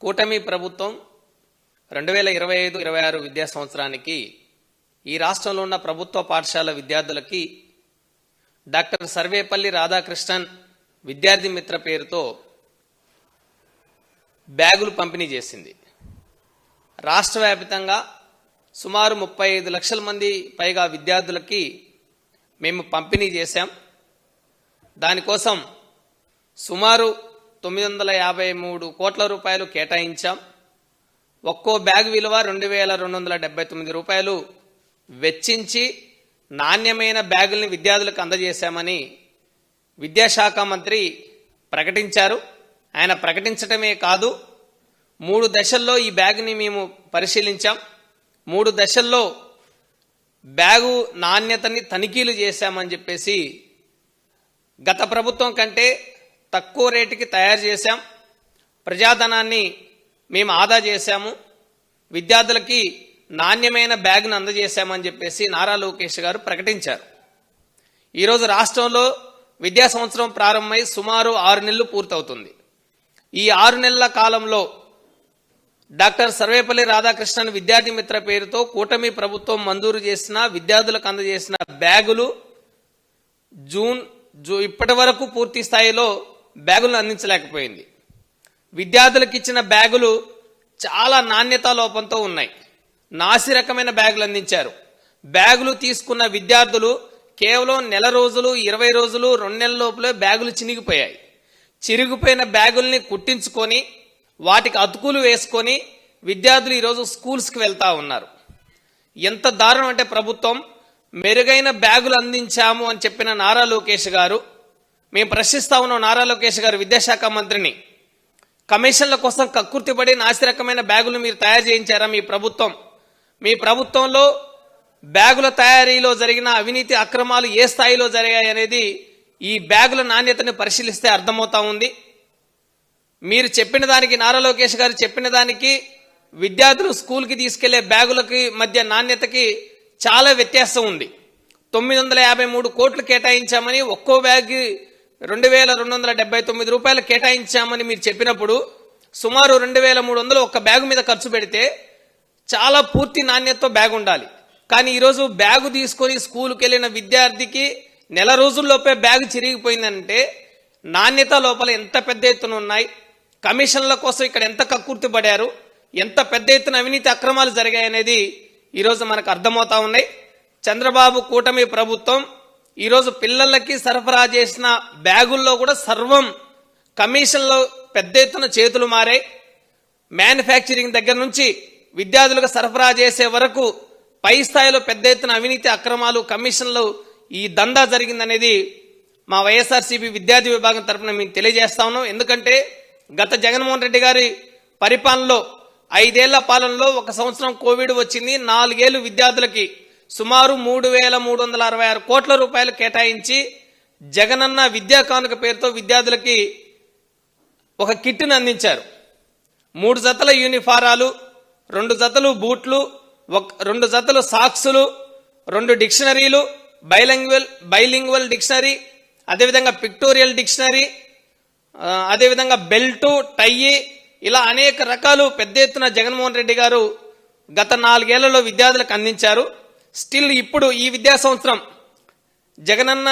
కూటమి ప్రభుత్వం 2025-26 విద్యా సంవత్సరానికి ఈ రాష్ట్రంలో ఉన్న ప్రభుత్వ పాఠశాల విద్యార్థులకి డాక్టర్ సర్వేపల్లి రాధాకృష్ణన్ విద్యార్థి మిత్ర పేరుతో బ్యాగులు పంపిణీ చేసింది. రాష్ట్ర వ్యాప్తంగా సుమారు 35 లక్షల మంది పైగా విద్యార్థులకి మేము పంపిణీ చేశాం. దానికోసం సుమారు 953 కోట్ల రూపాయలు కేటాయించాం. ఒక్కో బ్యాగ్ విలువ 2279 రూపాయలు వెచ్చించి నాణ్యమైన బ్యాగుల్ని విద్యార్థులకు అందజేశామని విద్యాశాఖ మంత్రి ప్రకటించారు. ఆయన ప్రకటించడమే కాదు, 3 దశల్లో ఈ బ్యాగ్ని మేము పరిశీలించాం. 3 దశల్లో బ్యాగు నాణ్యతని తనిఖీలు చేశామని చెప్పేసి గత ప్రభుత్వం కంటే తక్కువ రేటుకి తయారు చేశాం. ప్రజాధనాన్ని మేము ఆదా చేశాము. విద్యార్థులకి నాణ్యమైన బ్యాగ్ను అందజేశామని చెప్పేసి నారా లోకేష్ గారు ప్రకటించారు. ఈరోజు రాష్ట్రంలో విద్యా సంవత్సరం ప్రారంభమై సుమారు 6 నెలలు పూర్తవుతుంది. ఈ 6 నెలల కాలంలో డాక్టర్ సర్వేపల్లి రాధాకృష్ణన్ విద్యార్థి మిత్ర పేరుతో కూటమి ప్రభుత్వం మంజూరు చేసిన విద్యార్థులకు అందజేసిన బ్యాగులు ఇప్పటి వరకు పూర్తి స్థాయిలో బ్యాగులను అందించలేకపోయింది. విద్యార్థులకు ఇచ్చిన బ్యాగులు చాలా నాణ్యతా లోపంతో ఉన్నాయి. నాసి రకమైన బ్యాగులు అందించారు. బ్యాగులు తీసుకున్న విద్యార్థులు కేవలం నెల రోజులు, 20 రోజులు, 2 నెలల లోపలే బ్యాగులు చినిగిపోయాయి. చిరిగిపోయిన బ్యాగుల్ని కుట్టించుకొని వాటికి అతుకులు వేసుకొని విద్యార్థులు ఈరోజు స్కూల్స్కి వెళ్తా ఉన్నారు. ఎంత దారుణం అంటే ప్రభుత్వం మెరుగైన బ్యాగులు అందించాము అని చెప్పిన నారా లోకేష్ గారు, మేము ప్రశ్నిస్తా ఉన్నాం నారా లోకేష్ గారు విద్యాశాఖ మంత్రిని, కమిషన్ల కోసం కక్కుర్తిపడి నాసి రకమైన బ్యాగులు మీరు తయారు చేయించారా? మీ ప్రభుత్వంలో బ్యాగుల తయారీలో జరిగిన అవినీతి అక్రమాలు ఏ స్థాయిలో జరిగాయి అనేది ఈ బ్యాగుల నాణ్యతను పరిశీలిస్తే అర్థమవుతా ఉంది. మీరు చెప్పిన దానికి, నారా లోకేష్ గారు చెప్పిన దానికి విద్యార్థులు స్కూల్కి తీసుకెళ్లే బ్యాగులకి మధ్య నాణ్యతకి చాలా వ్యత్యాసం ఉంది. 953 కోట్లు కేటాయించామని, ఒక్కో బ్యాగ్ 2279 రూపాయలు కేటాయించామని మీరు చెప్పినప్పుడు సుమారు 2300 ఒక్క బ్యాగు మీద ఖర్చు పెడితే చాలా పూర్తి నాణ్యతతో బ్యాగ్ ఉండాలి. కానీ ఈరోజు బ్యాగు తీసుకొని స్కూల్కి వెళ్ళిన విద్యార్థికి నెల రోజుల్లోపే బ్యాగు చిరిగిపోయిందంటే నాణ్యత లోపల ఎంత పెద్ద ఎత్తున ఉన్నాయి, కమిషన్ల కోసం ఇక్కడ ఎంత కక్కుర్తి పడారు, ఎంత పెద్ద ఎత్తున అవినీతి అక్రమాలు జరిగాయనేది ఈరోజు మనకు అర్థమవుతా ఉన్నాయి. చంద్రబాబు కూటమి ప్రభుత్వం ఈరోజు పిల్లలకి సరఫరా చేసిన బ్యాగుల్లో కూడా సర్వం కమిషన్లో పెద్ద ఎత్తున చేతులు మారాయి. మ్యానుఫ్యాక్చరింగ్ దగ్గర నుంచి విద్యార్థులకు సరఫరా చేసే వరకు పై స్థాయిలో పెద్ద ఎత్తున అవినీతి అక్రమాలు, కమిషన్లు, ఈ దందా జరిగిందనేది మా వైఎస్ఆర్సీపీ విద్యార్థి విభాగం తరఫున మేము తెలియజేస్తా ఉన్నాం. ఎందుకంటే గత జగన్మోహన్ రెడ్డి గారి పరిపాలనలో 5 ఏళ్ల పాలనలో 1 సంవత్సరం కోవిడ్ వచ్చింది. 4 ఏళ్లు విద్యార్థులకి సుమారు 3366 కోట్ల రూపాయలు కేటాయించి జగనన్న విద్యా కానుక పేరుతో విద్యార్థులకి ఒక కిట్ను అందించారు. 3 జతల యూనిఫారాలు, 2 జతలు బూట్లు, 2 జతలు సాక్సులు, 2 డిక్షనరీలు, బైలింగ్వల్ డిక్షనరీ, అదేవిధంగా పిక్టోరియల్ డిక్షనరీ, అదేవిధంగా బెల్టు, టై, ఇలా అనేక రకాలు పెద్ద ఎత్తున జగన్మోహన్ రెడ్డి గారు గత 4 ఏళ్లలో విద్యార్థులకు అందించారు. స్టిల్ ఇప్పుడు ఈ విద్యా సంవత్సరం జగనన్న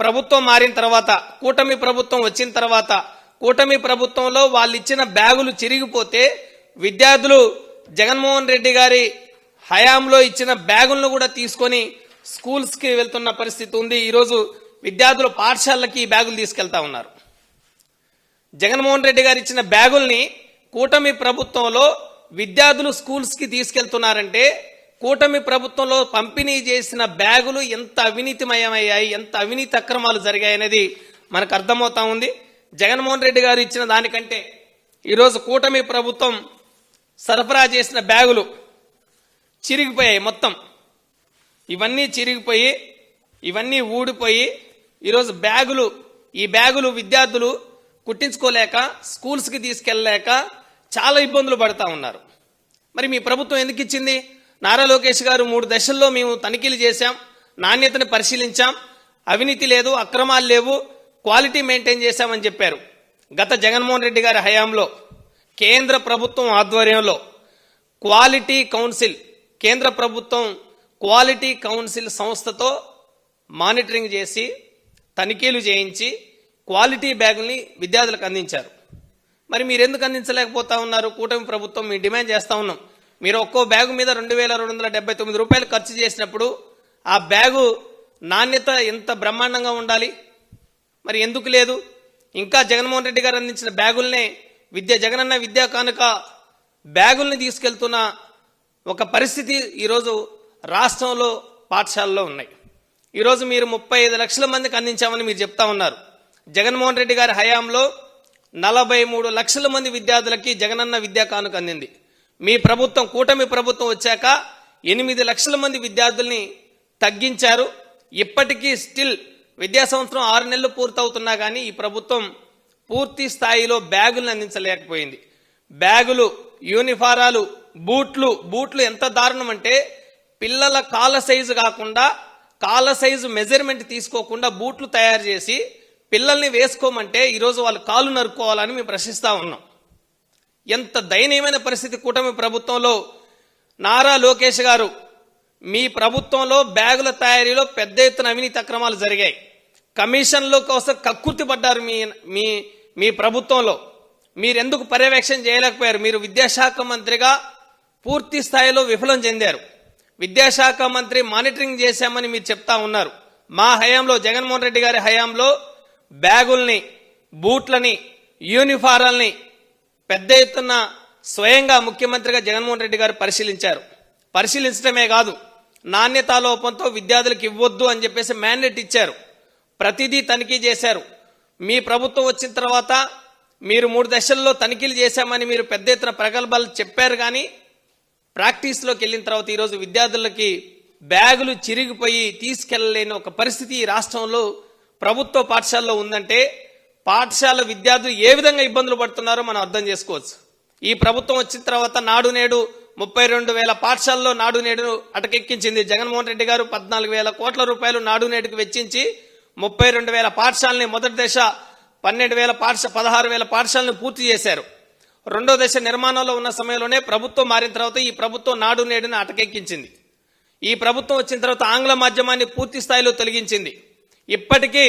ప్రభుత్వం మారిన తర్వాత, కూటమి ప్రభుత్వం వచ్చిన తర్వాత, కూటమి ప్రభుత్వంలో వాళ్ళు ఇచ్చిన బ్యాగులు చిరిగిపోతే విద్యార్థులు జగన్మోహన్ రెడ్డి గారి హయాంలో ఇచ్చిన బ్యాగులను కూడా తీసుకొని స్కూల్స్కి వెళ్తున్న పరిస్థితి ఉంది. ఈరోజు విద్యార్థులు పాఠశాలకి ఈ బ్యాగులు తీసుకెళ్తా ఉన్నారు. జగన్మోహన్ రెడ్డి గారు ఇచ్చిన బ్యాగుల్ని కూటమి ప్రభుత్వంలో విద్యార్థులు స్కూల్స్కి తీసుకెళ్తున్నారంటే కూటమి ప్రభుత్వంలో పంపిణీ చేసిన బ్యాగులు ఎంత అవినీతిమయమయ్యాయి, ఎంత అవినీతి అక్రమాలు జరిగాయనేది మనకు అర్థమవుతా ఉంది. జగన్మోహన్ రెడ్డి గారు ఇచ్చిన దానికంటే ఈరోజు కూటమి ప్రభుత్వం సరఫరా చేసిన బ్యాగులు చిరిగిపోయాయి. మొత్తం ఇవన్నీ చిరిగిపోయి, ఇవన్నీ ఊడిపోయి ఈరోజు ఈ బ్యాగులు విద్యార్థులు కుట్టించుకోలేక, స్కూల్స్కి తీసుకెళ్ళలేక చాలా ఇబ్బందులు పడుతూ ఉన్నారు. మరి మీ ప్రభుత్వం ఎందుకు ఇచ్చింది? నారా లోకేష్ గారు 3 దశల్లో మేము తనిఖీలు చేశాం, నాణ్యతను పరిశీలించాం, అవినీతి లేదు, అక్రమాలు లేవు, క్వాలిటీ మెయింటైన్ చేశామని చెప్పారు. గత జగన్మోహన్ రెడ్డి గారి హయాంలో కేంద్ర ప్రభుత్వం ఆధ్వర్యంలో క్వాలిటీ కౌన్సిల్, కేంద్ర ప్రభుత్వం క్వాలిటీ కౌన్సిల్ సంస్థతో మానిటరింగ్ చేసి తనిఖీలు చేయించి క్వాలిటీ బ్యాగుల్ని విద్యార్థులకు అందించారు. మరి మీరు ఎందుకు అందించలేకపోతా ఉన్నారు? కూటమి ప్రభుత్వం మేము డిమాండ్ చేస్తా ఉన్నాం. మీరు ఒక్కో బ్యాగు మీద 2279 రూపాయలు ఖర్చు చేసినప్పుడు ఆ బ్యాగు నాణ్యత ఎంత బ్రహ్మాండంగా ఉండాలి? మరి ఎందుకు లేదు? ఇంకా జగన్మోహన్ రెడ్డి గారు అందించిన బ్యాగుల్నే జగనన్న విద్యా కానుక బ్యాగుల్ని తీసుకెళ్తున్న ఒక పరిస్థితి ఈరోజు రాష్ట్రంలో పాఠశాలలో ఉన్నాయి. ఈరోజు మీరు 35 లక్షల మందికి అందించామని మీరు చెప్తా ఉన్నారు. జగన్మోహన్ రెడ్డి గారి హయాంలో 43 లక్షల మంది విద్యార్థులకి జగనన్న విద్యా కానుక అందింది. మీ ప్రభుత్వం, కూటమి ప్రభుత్వం వచ్చాక 8 లక్షల మంది విద్యార్థుల్ని తగ్గించారు. ఇప్పటికీ స్టిల్ విద్యా సంవత్సరం 6 నెలలు పూర్తవుతున్నా కానీ ఈ ప్రభుత్వం పూర్తి స్థాయిలో బ్యాగులను అందించలేకపోయింది. బ్యాగులు, యూనిఫారాలు, బూట్లు ఎంత దారుణం అంటే పిల్లల కాళ్ళ సైజు కాకుండా, కాళ్ళ సైజు మెజర్మెంట్ తీసుకోకుండా బూట్లు తయారు చేసి పిల్లల్ని వేసుకోమంటే ఈరోజు వాళ్ళు కాళ్ళు నరుక్కోవాలని మేము ప్రశ్నిస్తా ఉన్నాం. ఎంత దయనీయమైన పరిస్థితి కూటమి ప్రభుత్వంలో. నారా లోకేష్ గారు, మీ ప్రభుత్వంలో బ్యాగుల తయారీలో పెద్ద ఎత్తున అవినీతి అక్రమాలు జరిగాయి. కమిషన్ల కోసం కక్కుర్తి పడ్డారు మీ ప్రభుత్వంలో. మీరెందుకు పర్యవేక్షణ చేయలేకపోయారు? మీరు విద్యాశాఖ మంత్రిగా పూర్తి స్థాయిలో విఫలం చెందారు. విద్యాశాఖ మంత్రి మానిటరింగ్ చేశామని మీరు చెప్తా ఉన్నారు. మా హయాంలో, జగన్మోహన్ రెడ్డి గారి హయాంలో బ్యాగుల్ని, బూట్లని, యూనిఫారాల్ని పెద్ద ఎత్తున స్వయంగా ముఖ్యమంత్రిగా జగన్మోహన్ రెడ్డి గారు పరిశీలించారు. పరిశీలించడమే కాదు, నాణ్యతా లోపంతో విద్యార్థులకు ఇవ్వద్దు అని చెప్పేసి మ్యాండేట్ ఇచ్చారు. ప్రతిదీ తనిఖీ చేశారు. మీ ప్రభుత్వం వచ్చిన తర్వాత మీరు 3 దశల్లో తనిఖీలు చేశామని మీరు పెద్ద ఎత్తున ప్రగల్భాలు చెప్పారు. కానీ ప్రాక్టీస్లోకి వెళ్ళిన తర్వాత ఈరోజు విద్యార్థులకి బ్యాగులు చిరిగిపోయి తీసుకెళ్లలేని ఒక పరిస్థితి ఈ రాష్ట్రంలో ప్రభుత్వ పాఠశాలలో ఉందంటే పాఠశాల విద్యార్థులు ఏ విధంగా ఇబ్బందులు పడుతున్నారో మనం అర్థం చేసుకోవచ్చు. ఈ ప్రభుత్వం వచ్చిన తర్వాత నాడు నేడు 32,000 పాఠశాలలో నాడు నేడు అటకెక్కించింది. జగన్మోహన్ రెడ్డి గారు 14,000 కోట్ల రూపాయలు నాడు నేడుకు వెచ్చించి 32,000 పాఠశాలని, మొదటి దశ 16,000 పాఠశాలను పూర్తి చేశారు. రెండో దశ నిర్మాణంలో ఉన్న సమయంలోనే ప్రభుత్వం మారిన తర్వాత ఈ ప్రభుత్వం నాడు నేడుని అటకెక్కించింది. ఈ ప్రభుత్వం వచ్చిన తర్వాత ఆంగ్ల మాధ్యమాన్ని పూర్తి స్థాయిలో తొలగించింది. ఇప్పటికీ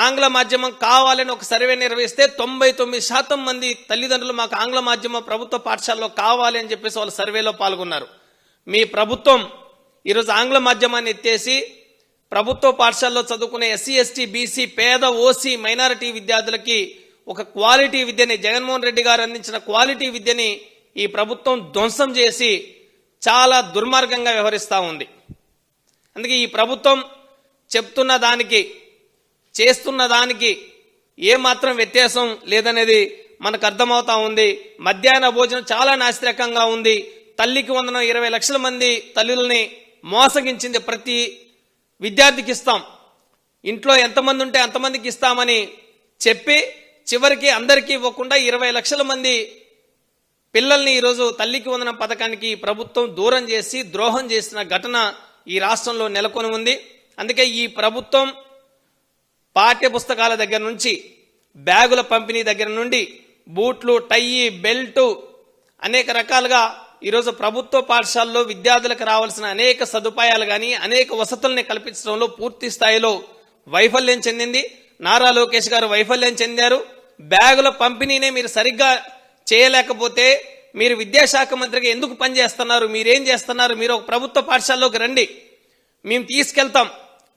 ఆంగ్ల మాధ్యమం కావాలని ఒక సర్వే నిర్వహిస్తే 99% మంది తల్లిదండ్రులు మాకు ఆంగ్ల మాధ్యమం ప్రభుత్వ పాఠశాలలో కావాలి అని చెప్పేసి వాళ్ళు సర్వేలో పాల్గొన్నారు. మీ ప్రభుత్వం ఈరోజు ఆంగ్ల మాధ్యమాన్ని ఎత్తేసి ప్రభుత్వ పాఠశాలలో చదువుకునే ఎస్సీ, ఎస్టీ, బీసీ, పేద, ఓసీ, మైనారిటీ విద్యార్థులకి ఒక క్వాలిటీ విద్యని, జగన్మోహన్ రెడ్డి గారు అందించిన క్వాలిటీ విద్యని ఈ ప్రభుత్వం ధ్వంసం చేసి చాలా దుర్మార్గంగా వ్యవహరిస్తూ ఉంది. అందుకే ఈ ప్రభుత్వం చెప్తున్న దానికి, చేస్తున్న దానికి ఏమాత్రం వ్యత్యాసం లేదనేది మనకు అర్థమవుతా ఉంది. మధ్యాహ్న భోజనం చాలా నాసిరకంగా ఉంది. తల్లికి వందనం 20 లక్షల మంది తల్లుల్ని మోసగించింది. ప్రతి విద్యార్థికి ఇస్తాం, ఇంట్లో ఎంతమంది ఉంటే అంతమందికి ఇస్తామని చెప్పి చివరికి అందరికీ ఇవ్వకుండా 20 లక్షల మంది పిల్లల్ని ఈరోజు తల్లికి వందనం పథకానికి ప్రభుత్వం దూరం చేసి ద్రోహం చేసిన ఘటన ఈ రాష్ట్రంలో నెలకొని ఉంది. అందుకే ఈ ప్రభుత్వం పాఠ్య పుస్తకాల దగ్గర నుంచి, బ్యాగుల పంపిణీ దగ్గర నుండి, బూట్లు, టై, బెల్టు, అనేక రకాలుగా ఈరోజు ప్రభుత్వ పాఠశాలలో విద్యార్థులకు రావాల్సిన అనేక సదుపాయాలు కానీ, అనేక వసతుల్ని కల్పించడంలో పూర్తి స్థాయిలో వైఫల్యం చెందింది. నారా లోకేష్ గారు వైఫల్యం చెందారు. బ్యాగుల పంపిణీనే మీరు సరిగ్గా చేయలేకపోతే మీరు విద్యాశాఖ మంత్రిగా ఎందుకు పనిచేస్తున్నారు? మీరేం చేస్తున్నారు? మీరు ఒక ప్రభుత్వ పాఠశాలలోకి రండి, మేము తీసుకెళ్తాం,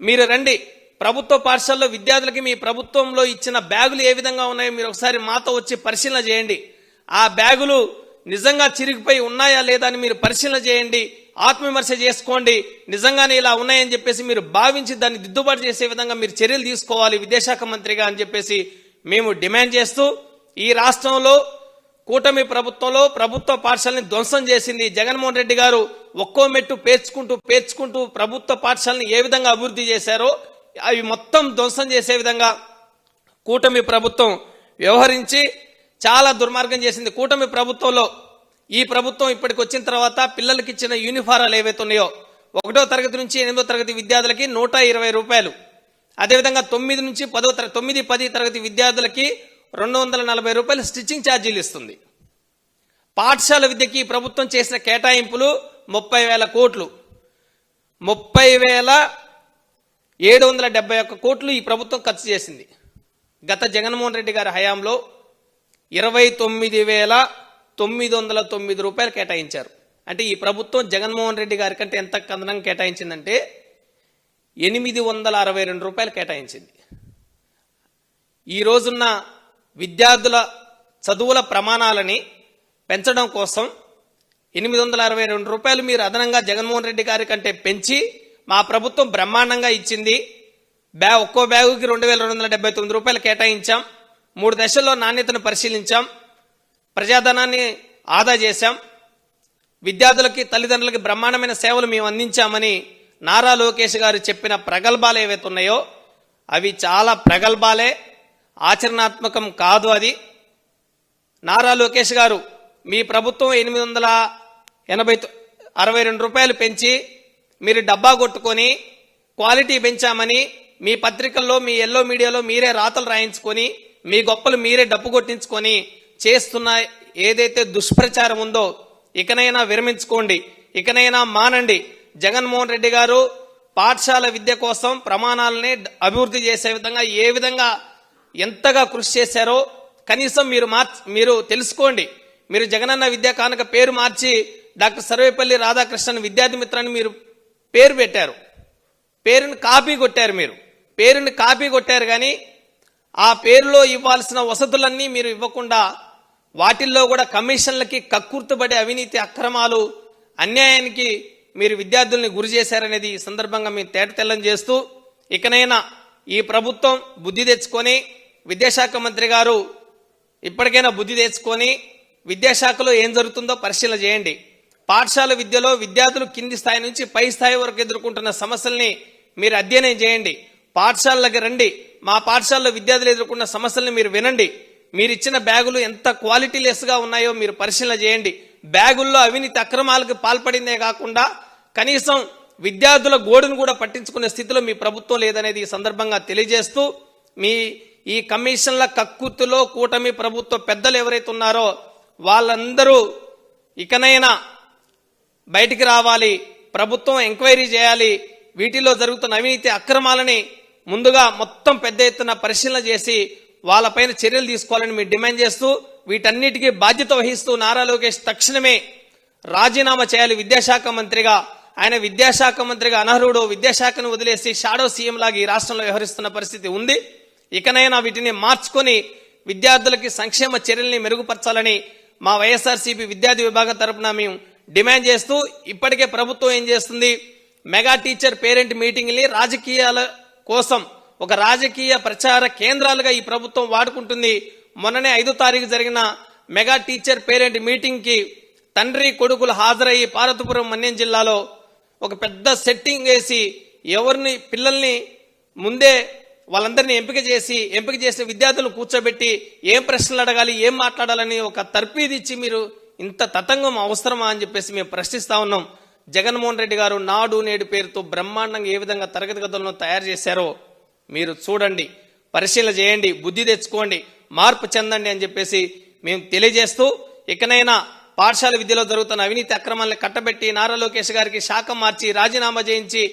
మీరు రండి. ప్రభుత్వ పాఠశాలలో విద్యార్థులకి మీ ప్రభుత్వంలో ఇచ్చిన బ్యాగులు ఏ విధంగా ఉన్నాయో మీరు ఒకసారి మాతో వచ్చి పరిశీలన చేయండి. ఆ బ్యాగులు నిజంగా చిరిగిపోయి ఉన్నాయా లేదా అని మీరు పరిశీలన చేయండి, ఆత్మవిమర్శ చేసుకోండి. నిజంగానే ఇలా ఉన్నాయని చెప్పేసి మీరు భావించి దాన్ని దిద్దుబాటు చేసే విధంగా మీరు చర్యలు తీసుకోవాలి విద్యాశాఖ మంత్రిగా అని చెప్పేసి మేము డిమాండ్ చేస్తూ, ఈ రాష్ట్రంలో కూటమి ప్రభుత్వంలో ప్రభుత్వ పాఠశాలని ధ్వంసం చేసింది జగన్మోహన్ రెడ్డి గారు. ఒక్కో మెట్టు పేర్చుకుంటూ ప్రభుత్వ పాఠశాలని ఏ విధంగా అభివృద్ధి చేశారో అవి మొత్తం ధ్వంసం చేసే విధంగా కూటమి ప్రభుత్వం వ్యవహరించి చాలా దుర్మార్గం చేసింది. కూటమి ప్రభుత్వంలో ఈ ప్రభుత్వం ఇప్పటికి వచ్చిన తర్వాత పిల్లలకి ఇచ్చిన యూనిఫారాలు ఏవైతే ఉన్నాయో 1వ తరగతి నుంచి 8వ తరగతి విద్యార్థులకి 120 రూపాయలు, అదేవిధంగా 9 నుంచి 10 తరగతి విద్యార్థులకి 240 రూపాయలు స్టిచ్చింగ్ ఛార్జీలు ఇస్తుంది. పాఠశాల విద్యకి ప్రభుత్వం చేసిన కేటాయింపులు 30,000 కోట్లు, 30,771 కోట్లు ఈ ప్రభుత్వం ఖర్చు చేసింది. గత జగన్మోహన్ రెడ్డి గారి హయాంలో 29,909 రూపాయలు కేటాయించారు. అంటే ఈ ప్రభుత్వం జగన్మోహన్ రెడ్డి గారి కంటే ఎంత కథనంగా కేటాయించిందంటే 862 రూపాయలు కేటాయించింది. ఈ రోజున్న విద్యార్థుల చదువుల ప్రమాణాలని పెంచడం కోసం 862 రూపాయలు మీరు అదనంగా జగన్మోహన్ రెడ్డి గారి కంటే పెంచి మా ప్రభుత్వం బ్రహ్మాండంగా ఇచ్చింది. ఒక్కో బ్యాగుకి 2,279 రూపాయలు కేటాయించాం. 3 దశల్లో నాణ్యతను పరిశీలించాం, ప్రజాధనాన్ని ఆదా చేశాం, విద్యార్థులకి తల్లిదండ్రులకి బ్రహ్మాండమైన సేవలు మేము అందించామని నారా లోకేష్ గారు చెప్పిన ప్రగల్భాలు ఏవైతే ఉన్నాయో అవి చాలా ప్రగల్భాలే, ఆచరణాత్మకం కాదు. అది నారా లోకేష్ గారు మీ ప్రభుత్వం 862 రూపాయలు పెంచి మీరు డబ్బా కొట్టుకొని క్వాలిటీ పెంచామని మీ పత్రికల్లో మీ ఎల్లో మీడియాలో మీరే రాతలు రాయించుకొని మీ గొప్పలు మీరే డప్పు కొట్టించుకొని చేస్తున్న ఏదైతే దుష్ప్రచారం ఉందో ఇకనైనా విరమించుకోండి, ఇకనైనా మానండి. జగన్మోహన్ రెడ్డి గారు పాఠశాల విద్య కోసం ప్రమాణాలని అభివృద్ధి చేసే విధంగా ఏ విధంగా ఎంతగా కృషి చేశారో కనీసం మీరు తెలుసుకోండి. మీరు జగనన్న విద్యా కానుక పేరు మార్చి డాక్టర్ సర్వేపల్లి రాధాకృష్ణన్ విద్యార్థి మిత్రాన్ని మీరు పేరు పెట్టారు, పేరుని కాపీ కొట్టారు. మీరు పేరుని కాపీ కొట్టారు కానీ ఆ పేరులో ఇవ్వాల్సిన వసతులన్నీ మీరు ఇవ్వకుండా వాటిల్లో కూడా కమిషన్లకి కక్కుర్తుపడే అవినీతి అక్రమాలు అన్యాయానికి మీరు విద్యార్థుల్ని గురి చేశారనేది ఈ సందర్భంగా మేము తేటతెల్లం చేస్తూ ఇకనైనా ఈ ప్రభుత్వం బుద్ధి తెచ్చుకొని విద్యాశాఖ మంత్రి గారు ఇప్పటికైనా బుద్ధి తెచ్చుకొని విద్యాశాఖలో ఏం జరుగుతుందో పరిశీలన చేయండి. పాఠశాల విద్యలో విద్యార్థులు కింది స్థాయి నుంచి పై స్థాయి వరకు ఎదుర్కొంటున్న సమస్యల్ని మీరు అధ్యయనం చేయండి. పాఠశాలకి రండి, మా పాఠశాలలో విద్యార్థులు ఎదుర్కొన్న సమస్యల్ని మీరు వినండి. మీరు ఇచ్చిన బ్యాగులు ఎంత క్వాలిటీ లెస్ గా ఉన్నాయో మీరు పరిశీలన చేయండి. బ్యాగుల్లో అవినీతి అక్రమాలకు పాల్పడిందే కాకుండా కనీసం విద్యార్థుల గోడును కూడా పట్టించుకునే స్థితిలో మీ ప్రభుత్వం లేదనేది ఈ సందర్భంగా తెలియజేస్తూ ఈ కమిషన్ల కక్కుర్తిలో కూటమి ప్రభుత్వ పెద్దలు ఎవరైతే ఉన్నారో వాళ్ళందరూ ఇకనైనా బయటికి రావాలి, ప్రభుత్వం ఎంక్వైరీ చేయాలి, వీటిలో జరుగుతున్న అవినీతి అక్రమాలని ముందుగా మొత్తం పెద్ద ఎత్తున పరిశీలన చేసి వాళ్ళపైన చర్యలు తీసుకోవాలని మీరు డిమాండ్ చేస్తూ వీటన్నిటికీ బాధ్యత వహిస్తూ నారా లోకేష్ తక్షణమే రాజీనామా చేయాలి విద్యాశాఖ మంత్రిగా. ఆయన విద్యాశాఖ మంత్రిగా అనర్హుడు, విద్యాశాఖను వదిలేసి షాడో సీఎం లాగా ఈ రాష్ట్రంలో వ్యవహరిస్తున్న పరిస్థితి ఉంది. ఇకనైనా వీటిని మార్చుకొని విద్యార్థులకి సంక్షేమ చర్యల్ని మెరుగుపరచాలని మా వైఎస్ఆర్సీపీ విద్యార్థి విభాగం తరపున మేము డిమాండ్ చేస్తూ ఇప్పటికే ప్రభుత్వం ఏం చేస్తుంది, మెగా టీచర్ పేరెంట్ మీటింగ్ని రాజకీయాల కోసం ఒక రాజకీయ ప్రచార కేంద్రాలుగా ఈ ప్రభుత్వం వాడుకుంటుంది. మొన్ననే 5వ తారీఖు జరిగిన మెగా టీచర్ పేరెంట్ మీటింగ్ కి తండ్రి కొడుకులు హాజరయ్యి పార్వతీపురం మన్యం జిల్లాలో ఒక పెద్ద సెట్టింగ్ వేసి ఎవరిని పిల్లల్ని ముందే వాళ్ళందరినీ ఎంపిక చేసిన విద్యార్థులను కూర్చోబెట్టి ఏం ప్రశ్నలు అడగాలి, ఏం మాట్లాడాలని ఒక తర్ఫీదు ఇచ్చి మీరు ఇంత తతంగం అవసరమా అని చెప్పేసి మేము ప్రశ్నిస్తా ఉన్నాం. జగన్మోహన్ రెడ్డి గారు నాడు నేడు పేరుతో బ్రహ్మాండంగా ఏ విధంగా తరగతి గదులను తయారు చేశారో మీరు చూడండి, పరిశీలన చేయండి, బుద్ధి తెచ్చుకోండి, మార్పు చెందండి అని చెప్పేసి మేము తెలియజేస్తూ ఇకనైనా పాఠశాల విద్యలో జరుగుతున్న అవినీతి అక్రమాలను కట్టబెట్టి నారా లోకేష్ గారికి శాఖ మార్చి రాజీనామా చేయించి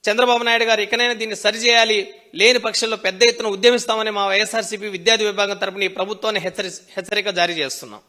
చంద్రబాబు నాయుడు గారు ఇకనైనా దీన్ని సరిచేయాలి, లేని పక్షంలో పెద్ద ఎత్తున ఉద్యమిస్తామని మా వైఎస్ఆర్సీపీ విద్యార్థి విభాగం తరపున ఈ ప్రభుత్వాన్ని హెచ్చరిక జారీ చేస్తున్నాం.